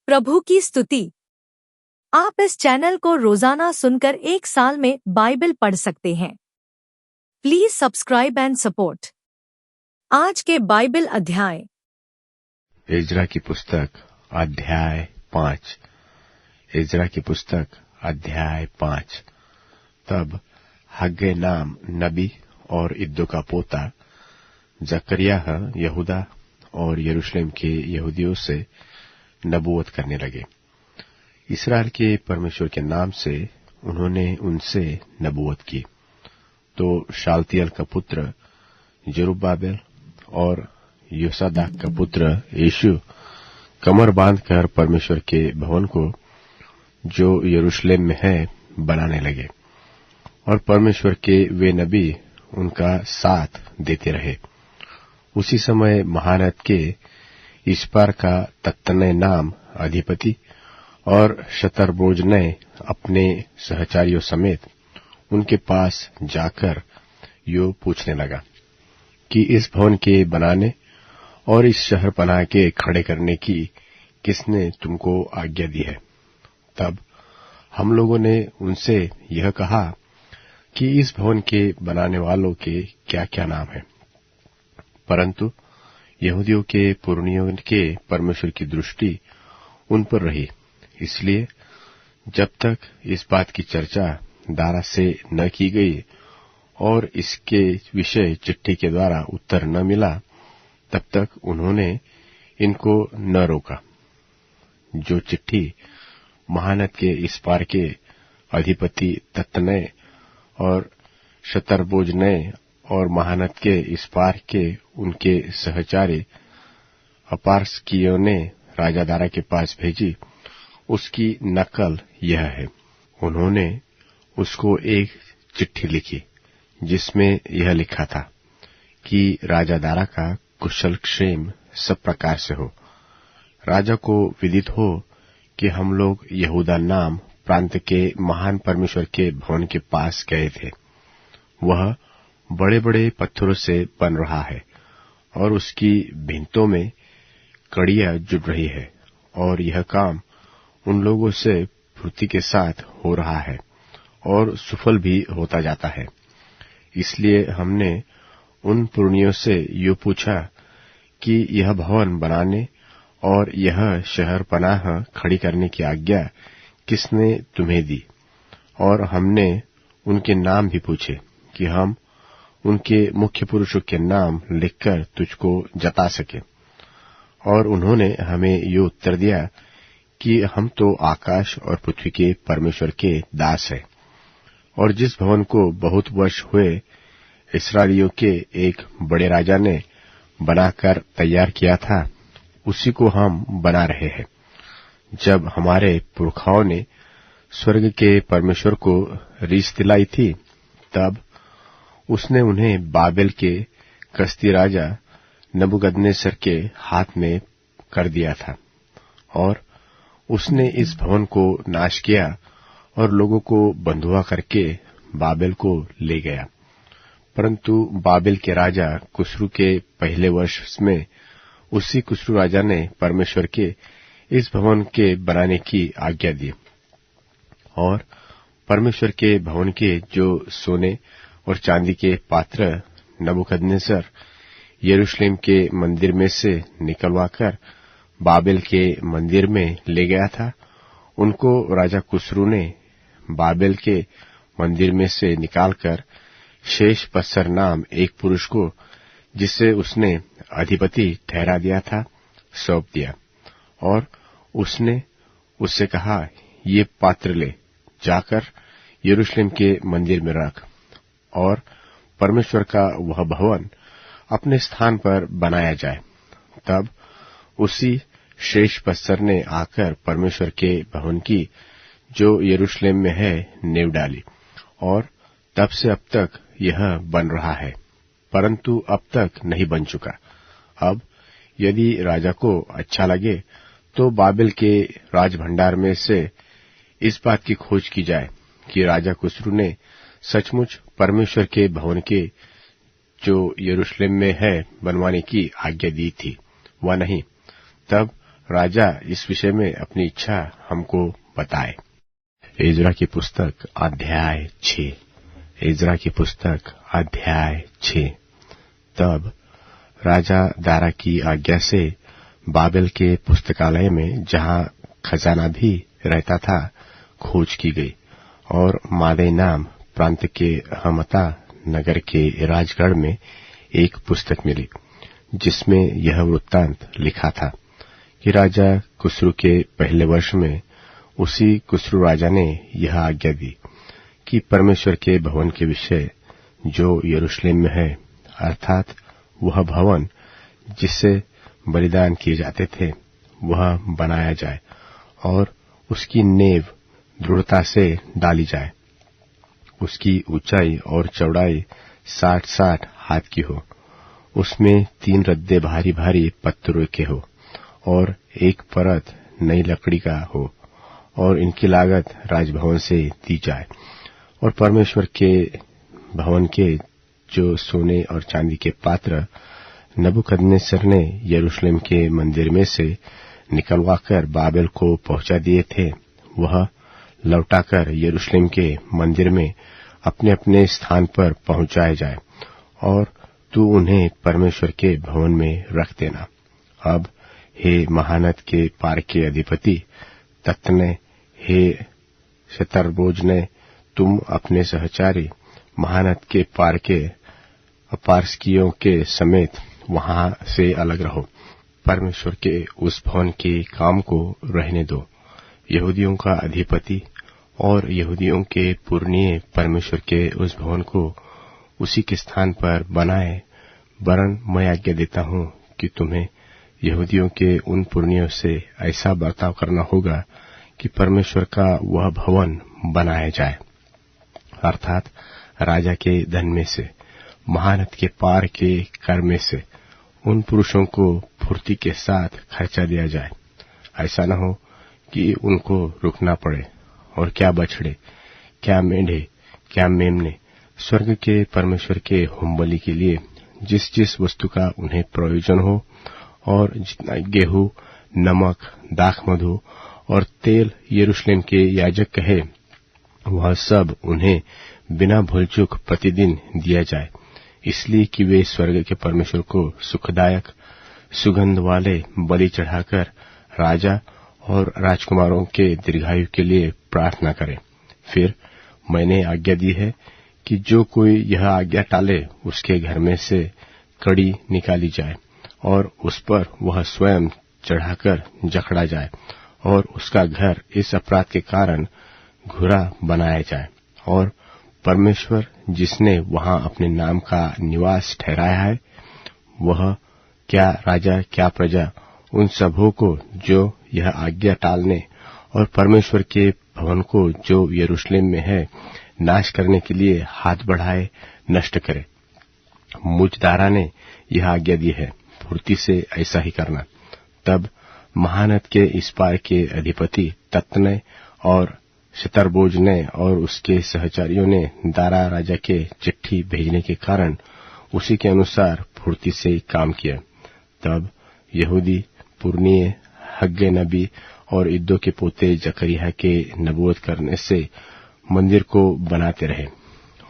प्रभु की स्तुति। आप इस चैनल को रोजाना सुनकर 1 साल में बाइबल पढ़ सकते हैं। Please subscribe and support. आज के बाइबल अध्याय। इज़रा की पुस्तक अध्याय 5। इज़रा की पुस्तक अध्याय 5। तब हग्गे नाम नबी और इद्दो का पोता जकरियाह यहूदा और यरूशलेम के यहूदियों से नबूवत करने लगे। इस्राएल के परमेश्वर के नाम से उन्होंने उनसे नबूवत की। तो शालतियल का पुत्र जरुब्बाबेल और योसादाक का पुत्र यीशु कमर बांधकर परमेश्वर के भवन को जो यरूशलेम में है बनाने लगे, और परमेश्वर के वे नबी उनका साथ देते रहे। उसी समय महानद के इस्पार का तत्तनै नाम अधिपति और शतरबोजनै अपने सहचारियों समेत उनके पास जाकर यो पूछने लगा कि इस भवन के बनाने और इस शहरपनाह के खड़े करने की किसने तुमको आज्ञा दी है? तब हम लोगों ने उनसे यह कहा कि इस भवन के बनाने वालों के क्या क्या नाम हैं। परंतु यहूदियों के पुरनियों के परमेश्वर की दृष्टि उन पर रही, इसलिए जब तक इस बात की चर्चा दारा से न की गई और इसके विषय चिट्ठी के द्वारा उत्तर न मिला, तब तक उन्होंने इनको न रोका। जो चिट्ठी महानद के इस पार के अधिपति तत्तनै और शतरबोजनै और महानद के इस पार के उनके सहचारी अपारसकियों ने राजा दारा के पास भेजी, उसकी नकल यह है। उन्होंने उसको एक चिट्ठी लिखी जिसमें यह लिखा था कि राजा दारा का कुशल क्षेम सब प्रकार से हो। राजा को विदित हो कि हम लोग यहूदा नाम प्रांत के महान परमेश्वर के भवन के पास गए थे। वह बड़े बड़े पत्थरों से बन रहा है और उसकी भिंतों में कड़ियां जुड़ रही है, और यह काम उन लोगों से फुर्ती के साथ हो रहा है और सुफल भी होता जाता है। इसलिए हमने उन पुरनियों से यो पूछा कि यह भवन बनाने और यह शहर पनाह खड़ी करने की आज्ञा किसने तुम्हें दी? और हमने उनके नाम भी पूछे कि हम उनके मुख्य पुरुषों के नाम लिखकर तुझको जता सके। और उन्होंने हमें ये उत्तर दिया कि हम तो आकाश और पृथ्वी के परमेश्वर के दास हैं, और जिस भवन को बहुत वर्ष हुए इस्राएलियों के एक बड़े राजा ने बनाकर तैयार किया था, उसी को हम बना रहे हैं। जब हमारे पुरखाओं ने स्वर्ग के परमेश्वर को रीस दिलाई थी, तब उसने उन्हें बाबेल के कसदी राजा नबूकदनेस्सर के हाथ में कर दिया था, और उसने इस भवन को नाश किया और लोगों को बंधुआ करके बाबेल को ले गया। परंतु बाबेल के राजा कुस्रू के पहले वर्ष में उसी कुस्रू राजा ने परमेश्वर के इस भवन के बनाने की आज्ञा दी, और परमेश्वर के भवन के जो सोने और चांदी के पात्र नबूकदनेस्सर यरूशलेम के मंदिर में से निकलवाकर बाबेल के मंदिर में ले गया था, उनको राजा कुस्रू ने बाबेल के मंदिर में से निकालकर शेष पस्सर नाम एक पुरुष को, जिसे उसने अधिपति ठहरा दिया था, सौंप दिया। और उसने उससे कहा, ये पात्र ले जाकर यरूशलेम के मंदिर में रख, और परमेश्वर का वह भवन अपने स्थान पर बनाया जाए। तब उसी शेष पस्सर ने आकर परमेश्वर के भवन की जो यरूशलेम में है नींव डाली, और तब से अब तक यह बन रहा है, परंतु अब तक नहीं बन चुका। अब यदि राजा को अच्छा लगे तो बाबेल के राजभंडार में से इस बात की खोज की जाए कि राजा कुस्रू ने सचमुच परमेश्वर के भवन के जो यरूशलेम में है बनवाने की आज्ञा दी थी व नहीं। तब राजा इस विषय में अपनी इच्छा हमको बताए। इज़रा की पुस्तक अध्याय 6। इज़रा की पुस्तक अध्याय 6। तब राजा दारा की आज्ञा से बाबेल के पुस्तकालय में, जहां खजाना भी रहता था, खोज की गई और मादे नाम प्रांत के हमता नगर के राजगढ़ में एक पुस्तक मिली, जिसमें यह वृत्तांत लिखा था कि राजा कुस्रू के पहले वर्ष में उसी कुस्रू राजा ने यह आज्ञा दी कि परमेश्वर के भवन के विषय जो यरूशलेम में है, अर्थात वह भवन जिससे बलिदान किए जाते थे, वह बनाया जाए और उसकी नींव दृढ़ता से डाली जाए। उसकी ऊंचाई और चौड़ाई 60-60 हाथ की हो, उसमें 3 रद्दे भारी भारी पत्थरों के हो और एक परत नई लकड़ी का हो, और इनकी लागत राजभवन से दी जाए। और परमेश्वर के भवन के जो सोने और चांदी के पात्र नबूकदनेस्सर ने यरूशलेम के मंदिर में से निकलवाकर बाबेल को पहुंचा दिए थे, वह लौटाकर यरूशलेम के मंदिर में अपने अपने स्थान पर पहुंचाए जाए, और तू उन्हें परमेश्वर के भवन में रख देना। अब हे महानद के पार के अधिपति तत्ने, हे शतरबोजने, तुम अपने सहचारी महानद के पार के अपारस्कियों के समेत वहां से अलग रहो। परमेश्वर के उस भवन के काम को रहने दो। यहूदियों का अधिपति और यहूदियों के पुरनिये परमेश्वर के उस भवन को उसी के स्थान पर बनाए, वरन मैं आज्ञा देता हूं कि तुम्हें यहूदियों के उन पुरनियों से ऐसा बर्ताव करना होगा कि परमेश्वर का वह भवन बनाया जाए, अर्थात राजा के धन में से, महानद के पार के कर में से उन पुरुषों को फुर्ती के साथ खर्चा दिया जाए। ऐसा न हो कि उनको रुकना पड़े, और क्या बछड़े, क्या मेंढे, क्या मेमने, स्वर्ग के परमेश्वर के होमबलि के लिए जिस जिस वस्तु का उन्हें प्रयोजन हो, और जितना गेहूं, नमक, दाख मधु और तेल यरूशलेम के याजक कहे, वह सब उन्हें बिना भूलचूक प्रतिदिन दिया जाए, इसलिए कि वे स्वर्ग के परमेश्वर को सुखदायक सुगंध वाले बलि चढ़ाकर राजा और राजकुमारों के दीर्घायु के लिए प्रार्थना करें। फिर मैंने आज्ञा दी है कि जो कोई यह आज्ञा टाले, उसके घर में से कड़ी निकाली जाए और उस पर वह स्वयं चढ़ाकर जकड़ा जाए, और उसका घर इस अपराध के कारण घुरा बनाया जाए। और परमेश्वर जिसने वहां अपने नाम का निवास ठहराया है, वह क्या राजा क्या प्रजा उन सबों को जो यह आज्ञा टालने और परमेश्वर के भवन को जो यरूशलेम में है नाश करने के लिए हाथ बढ़ाए नष्ट करे। मुझ दारा ने यह आज्ञा दी है, फुर्ती से ऐसा ही करना। तब महानद के इस पार के अधिपति तत्ने और शतरबोजने और उसके सहचारियों ने दारा राजा के चिट्ठी भेजने के कारण उसी के अनुसार फुर्ती से काम किया। तब यहूदी पुरनिये हग्गे नबी और इद्दो के पोते जकरिया के नबूवत करने से मंदिर को बनाते रहे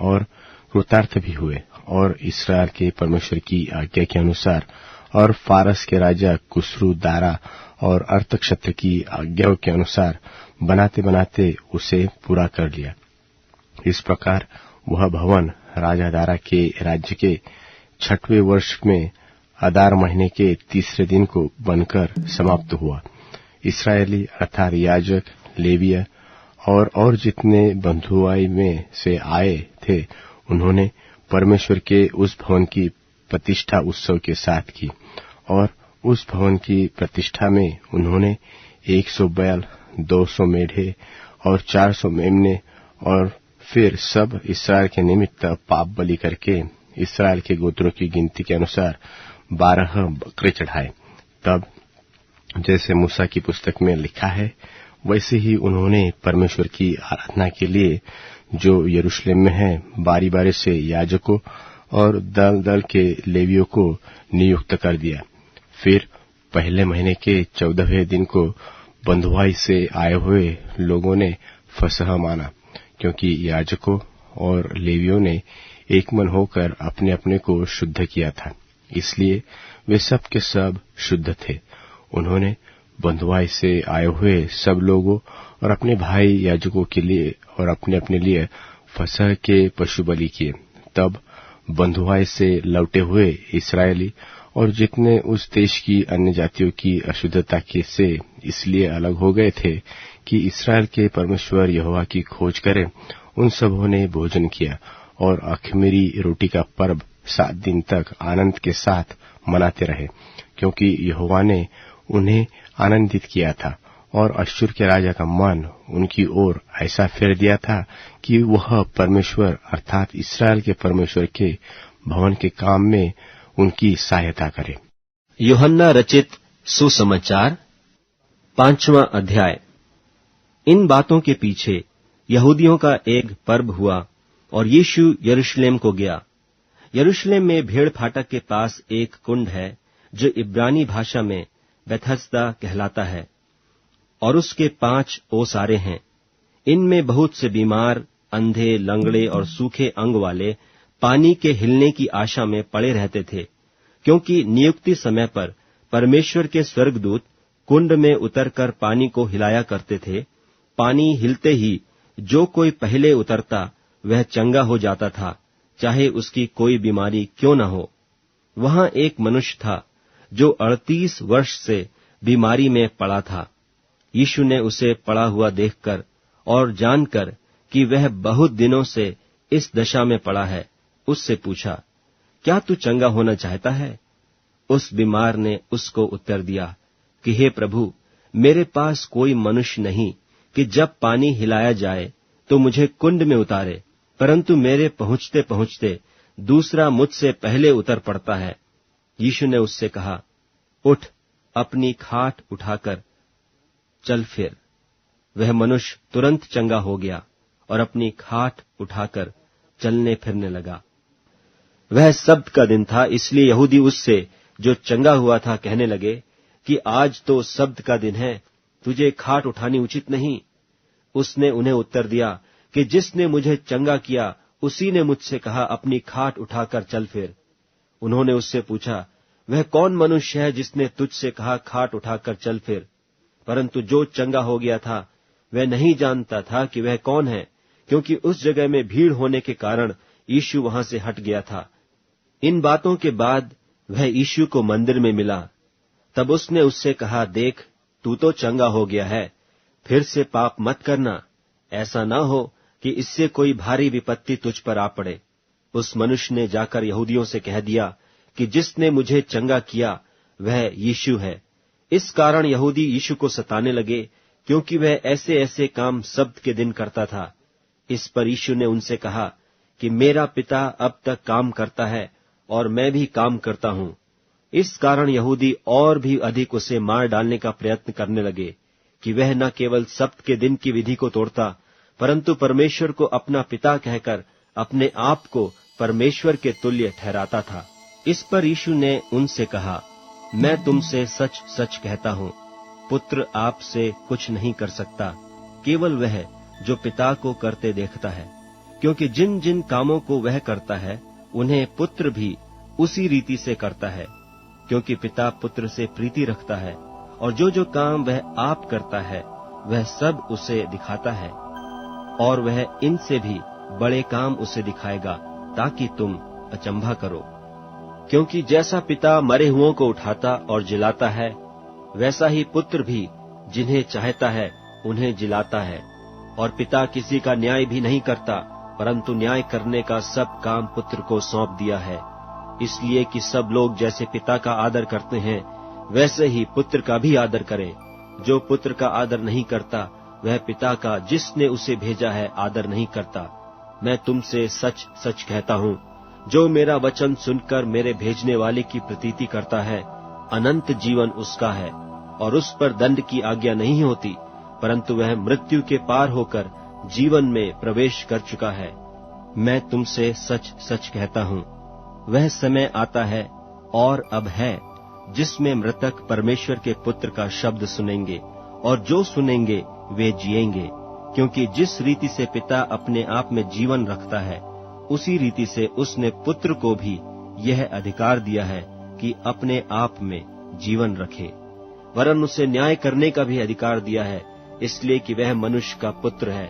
और कृतार्थ भी हुए, और इस्राएल के परमेश्वर की आज्ञा के अनुसार और फारस के राजा कुस्रू दारा और अर्थक्षेत्र की आज्ञाओं के अनुसार बनाते बनाते उसे पूरा कर लिया। इस प्रकार वह भवन राजा दारा के राज्य के 6वें वर्ष में अदार महीने के 3 दिन को बनकर समाप्त हुआ। इस्राएली अर्थात याजक, लेविया और जितने बंधुआई में से आए थे, उन्होंने परमेश्वर के उस भवन की प्रतिष्ठा उत्सव के साथ की, और उस भवन की प्रतिष्ठा में उन्होंने 100 बैल, 200 मेढ़े और 400 मेमने, और फिर सब इस्राएल के निमित्त पाप बलि करके इस्राएल के गोत्रों की गिनती के अनुसार 12 बकरे चढ़ाए। तब जैसे मूसा की पुस्तक में लिखा है, वैसे ही उन्होंने परमेश्वर की आराधना के लिए जो यरूशलेम में है बारी बारी से याजकों और दल दल के लेवियों को नियुक्त कर दिया। फिर पहले महीने के 14वें दिन को बंधुआई से आए हुए लोगों ने फसह माना, क्योंकि याजकों और लेवियों ने एक मन होकर अपने अपने को शुद्ध किया था, इसलिए वे सब के सब शुद्ध थे। उन्होंने बंधुआई से आए हुए सब लोगों और अपने भाई याजकों के लिए और अपने अपने लिए फसह के पशु बलि किए। तब बंधुआई से लौटे हुए इस्राएली और जितने उस देश की अन्य जातियों की अशुद्धता के से इसलिए अलग हो गए थे कि इस्राएल के परमेश्वर यहोवा की खोज करें, उन सबों ने भोजन किया और अख़मीरी रोटी का पर्व 7 दिन तक आनंद के साथ मनाते रहे, क्योंकि यहोवा ने उन्हें आनंदित किया था और अश्शूर के राजा का मन उनकी ओर ऐसा फेर दिया था कि वह परमेश्वर अर्थात इस्राएल के परमेश्वर के भवन के काम में उनकी सहायता करे। यूहन्ना रचित सुसमाचार 5वां अध्याय। इन बातों के पीछे यहूदियों का एक पर्व हुआ और यीशु यरूशलेम को गया। यरूशलेम में भेड़ फाटक के पास एक कुंड है जो इब्रानी भाषा में बेथस्दा कहलाता है, और उसके 5 ओसारे हैं। इनमें बहुत से बीमार, अंधे, लंगड़े और सूखे अंग वाले पानी के हिलने की आशा में पड़े रहते थे, क्योंकि नियुक्ति समय पर परमेश्वर के स्वर्गदूत कुंड में उतरकर पानी को हिलाया करते थे। पानी हिलते ही जो कोई पहले उतरता वह चंगा हो जाता था, चाहे उसकी कोई बीमारी क्यों न हो। वहां एक मनुष्य था जो 38 वर्ष से बीमारी में पड़ा था। यीशु ने उसे पड़ा हुआ देखकर और जानकर कि वह बहुत दिनों से इस दशा में पड़ा है, उससे पूछा, क्या तू चंगा होना चाहता है? उस बीमार ने उसको उत्तर दिया कि हे प्रभु, मेरे पास कोई मनुष्य नहीं कि जब पानी हिलाया जाए तो मुझे कुंड में उतारे, परंतु मेरे पहुंचते पहुंचते दूसरा मुझसे पहले उतर पड़ता है। यीशु ने उससे कहा, उठ, अपनी खाट उठाकर चल फिर। वह मनुष्य तुरंत चंगा हो गया और अपनी खाट उठाकर चलने फिरने लगा। वह सब्त का दिन था, इसलिए यहूदी उससे जो चंगा हुआ था कहने लगे कि आज तो सब्त का दिन है, तुझे खाट उठानी उचित नहीं। उसने उन्हें उत्तर दिया कि जिसने मुझे चंगा किया उसी ने मुझसे कहा, अपनी खाट उठाकर चल फिर। उन्होंने उससे पूछा, वह कौन मनुष्य है जिसने तुझसे कहा, खाट उठाकर चल फिर? परंतु जो चंगा हो गया था वह नहीं जानता था कि वह कौन है, क्योंकि उस जगह में भीड़ होने के कारण यीशु वहां से हट गया था। इन बातों के बाद वह यीशु को मंदिर में मिला। तब उसने उससे कहा, देख, तू तो चंगा हो गया है, फिर से पाप मत करना, ऐसा न हो कि इससे कोई भारी विपत्ति तुझ पर आ पड़े। उस मनुष्य ने जाकर यहूदियों से कह दिया कि जिसने मुझे चंगा किया वह यीशु है। इस कारण यहूदी यीशु को सताने लगे, क्योंकि वह ऐसे ऐसे काम सब्त के दिन करता था। इस पर यीशु ने उनसे कहा कि मेरा पिता अब तक काम करता है और मैं भी काम करता हूं। इस कारण यहूदी और भी अधिक उसे मार डालने का प्रयत्न करने लगे कि वह न केवल सब्त के दिन की विधि को तोड़ता, परंतु परमेश्वर को अपना पिता कहकर अपने आप को परमेश्वर के तुल्य ठहराता था। इस पर यीशु ने उनसे कहा, मैं तुमसे सच सच कहता हूं, पुत्र आपसे कुछ नहीं कर सकता, केवल वह जो पिता को करते देखता है, क्योंकि जिन जिन कामों को वह करता है उन्हें पुत्र भी उसी रीति से करता है, क्योंकि पिता पुत्र से प्रीति रखता है, और जो जो काम वह आप करता है वह सब उसे दिखाता है, और वह इनसे भी बड़े काम उसे दिखाएगा, ताकि तुम अचंभा करो। क्योंकि जैसा पिता मरे हुओं को उठाता और जिलाता है, वैसा ही पुत्र भी जिन्हें चाहता है उन्हें जिलाता है। और पिता किसी का न्याय भी नहीं करता, परंतु न्याय करने का सब काम पुत्र को सौंप दिया है, इसलिए कि सब लोग जैसे पिता का आदर करते हैं वैसे ही पुत्र का भी आदर करें। जो पुत्र का आदर नहीं करता वह पिता का जिसने उसे भेजा है आदर नहीं करता। मैं तुमसे सच सच कहता हूं, जो मेरा वचन सुनकर मेरे भेजने वाले की प्रतीति करता है, अनंत जीवन उसका है, और उस पर दंड की आज्ञा नहीं होती, परंतु वह मृत्यु के पार होकर जीवन में प्रवेश कर चुका है। मैं तुमसे सच सच कहता हूं, वह समय आता है और अब है जिसमें मृतक परमेश्वर के पुत्र का शब्द सुनेंगे, और जो सुनेंगे वे जिएंगे, क्योंकि जिस रीति से पिता अपने आप में जीवन रखता है, उसी रीति से उसने पुत्र को भी यह अधिकार दिया है कि अपने आप में जीवन रखे। वरन उसे न्याय करने का भी अधिकार दिया है, इसलिए कि वह मनुष्य का पुत्र है।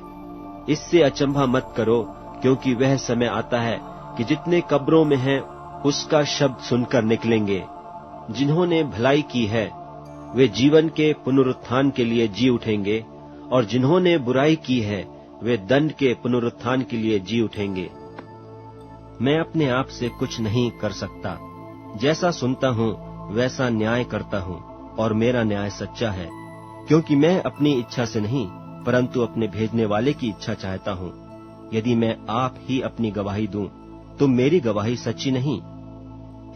इससे अचंभा मत करो, क्योंकि वह समय आता है कि जितने कब्रों में हैं उसका शब्द सुनकर निकलेंगे। जिन्होंने भलाई की है वे जीवन के पुनरुत्थान के लिए जी उठेंगे, और जिन्होंने बुराई की है वे दंड के पुनरुत्थान के लिए जी उठेंगे। मैं अपने आप से कुछ नहीं कर सकता, जैसा सुनता हूँ वैसा न्याय करता हूँ, और मेरा न्याय सच्चा है, क्योंकि मैं अपनी इच्छा से नहीं परंतु अपने भेजने वाले की इच्छा चाहता हूँ। यदि मैं आप ही अपनी गवाही दूं तो मेरी गवाही सच्ची नहीं।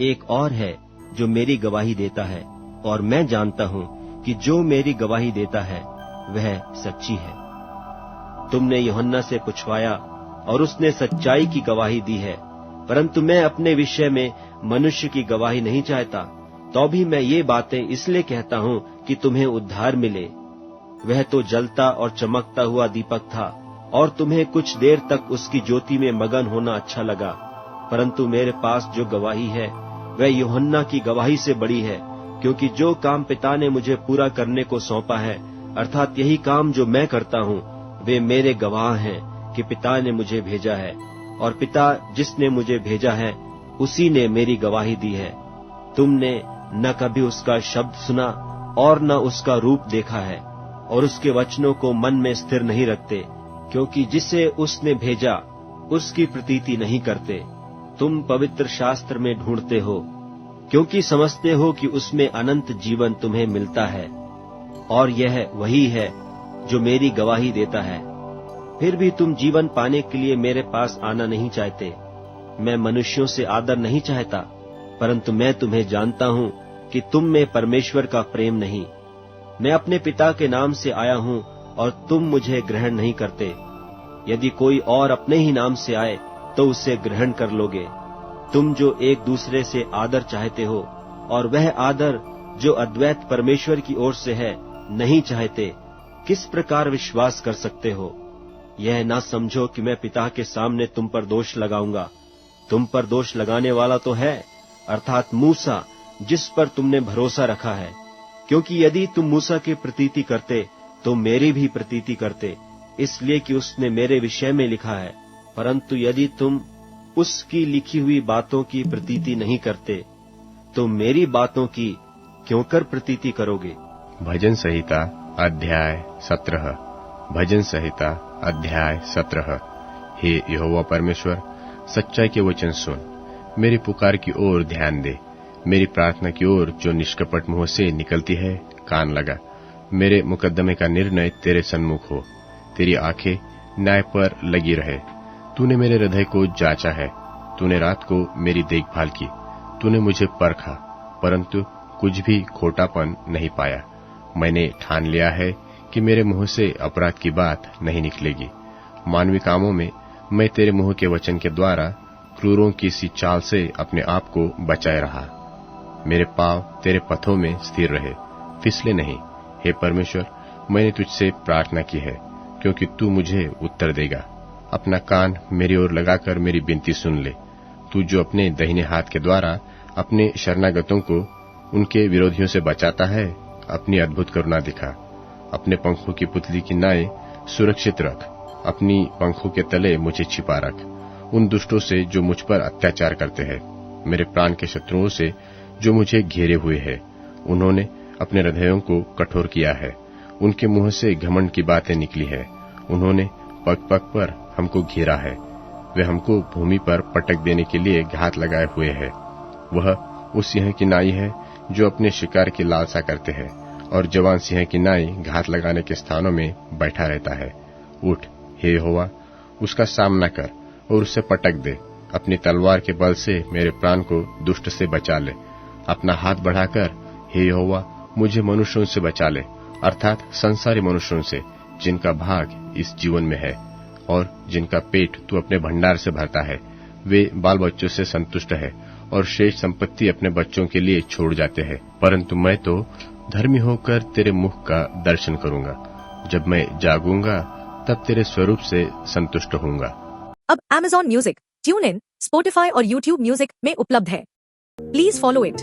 एक और है जो मेरी गवाही देता है, और मैं जानता हूँ कि जो मेरी गवाही देता है वह सच्ची है। तुमने यूहन्ना से पूछवाया और उसने सच्चाई की गवाही दी है, परंतु मैं अपने विषय में मनुष्य की गवाही नहीं चाहता। तो भी मैं ये बातें इसलिए कहता हूँ कि तुम्हें उद्धार मिले। वह तो जलता और चमकता हुआ दीपक था, और तुम्हें कुछ देर तक उसकी ज्योति में मगन होना अच्छा लगा, परंतु मेरे पास जो गवाही है वह यूहन्ना की गवाही से बड़ी है, क्योंकि जो काम पिता ने मुझे पूरा करने को सौंपा है, अर्थात यही काम जो मैं करता हूँ, वे मेरे गवाह हैं कि पिता ने मुझे भेजा है, और पिता जिसने मुझे भेजा है उसी ने मेरी गवाही दी है। तुमने न कभी उसका शब्द सुना और न उसका रूप देखा है, और उसके वचनों को मन में स्थिर नहीं रखते, क्योंकि जिसे उसने भेजा उसकी प्रतीति नहीं करते। तुम पवित्र शास्त्र में ढूंढते हो, क्योंकि समझते हो कि उसमें अनंत जीवन तुम्हें मिलता है, और यह वही है जो मेरी गवाही देता है। फिर भी तुम जीवन पाने के लिए मेरे पास आना नहीं चाहते। मैं मनुष्यों से आदर नहीं चाहता, परंतु मैं तुम्हें जानता हूँ कि तुम में परमेश्वर का प्रेम नहीं। मैं अपने पिता के नाम से आया हूँ और तुम मुझे ग्रहण नहीं करते। यदि कोई और अपने ही नाम से आए तो उसे ग्रहण कर लोगे। तुम जो एक दूसरे से आदर चाहते हो, और वह आदर जो अद्वैत परमेश्वर की ओर से है नहीं चाहते, किस प्रकार विश्वास कर सकते हो? यह ना समझो कि मैं पिता के सामने तुम पर दोष लगाऊंगा। तुम पर दोष लगाने वाला तो है, अर्थात मूसा, जिस पर तुमने भरोसा रखा है। क्योंकि यदि तुम मूसा की प्रतीति करते तो मेरी भी प्रतीति करते, इसलिए कि उसने मेरे विषय में लिखा है। परंतु यदि तुम उसकी लिखी हुई बातों की प्रतीति नहीं करते तो मेरी बातों की क्यों कर प्रतीति करोगे? भजन संहिता अध्याय 17। भजन संहिता अध्याय 17। हे यहोवा परमेश्वर, सच्चाई के वचन सुन, मेरी पुकार की ओर ध्यान दे। मेरी प्रार्थना की ओर जो निष्कपट मुंह से निकलती है कान लगा। मेरे मुकदमे का निर्णय तेरे सन्मुख हो, तेरी आंखें न्याय पर लगी रहे। तूने मेरे हृदय को जांचा है, तूने रात को मेरी देखभाल की। तूने मुझे परखा, परंतु कुछ भी खोटापन नहीं पाया। मैंने ठान लिया है कि मेरे मुंह से अपराध की बात नहीं निकलेगी। मानवी कामों में मैं तेरे मुंह के वचन के द्वारा क्रूरों की सी चाल से अपने आप को बचाए रहा। मेरे पांव तेरे पथों में स्थिर रहे, फिसले नहीं। हे परमेश्वर, मैंने तुझसे प्रार्थना की है, क्योंकि तू मुझे उत्तर देगा। अपना कान मेरी ओर लगाकर मेरी विनती सुन ले। तू जो अपने दाहिने हाथ के द्वारा अपने शरणागतों को उनके विरोधियों से बचाता है, अपनी अद्भुत करुणा दिखा। अपने पंखों की पुतली की नाई सुरक्षित रख, अपनी पंखों के तले मुझे छिपा रख। उन दुष्टों से जो मुझ पर अत्याचार करते हैं, मेरे प्राण के शत्रुओं से जो मुझे घेरे हुए हैं, उन्होंने अपने हृदयों को कठोर किया है। उनके मुंह से घमंड की बातें निकली है। उन्होंने पग पग पर हमको घेरा है। वे हमको भूमि पर पटक देने के लिए घात लगाए हुए हैं। वह उस सिंह की नाई है जो अपने शिकार की लालसा करते हैं, और जवान सिंह की नाई घात लगाने के स्थानों में बैठा रहता है। उठ हे यहोवा, उसका सामना कर और उसे पटक दे। अपनी तलवार के बल से मेरे प्राण को दुष्ट से बचा ले। अपना हाथ बढ़ाकर हे यहोवा, मुझे मनुष्यों से बचा ले, अर्थात संसारी मनुष्यों से, जिनका भाग इस जीवन में है और जिनका पेट तू अपने भंडार से भरता है। वे बाल बच्चों से संतुष्ट है और शेष संपत्ति अपने बच्चों के लिए छोड़ जाते हैं, परंतु मैं तो धर्मी होकर तेरे मुख का दर्शन करूंगा। जब मैं जागूंगा तब तेरे स्वरूप से संतुष्ट होऊंगा। अब Amazon music, tune in, Spotify और YouTube म्यूजिक में उपलब्ध है। Please follow it.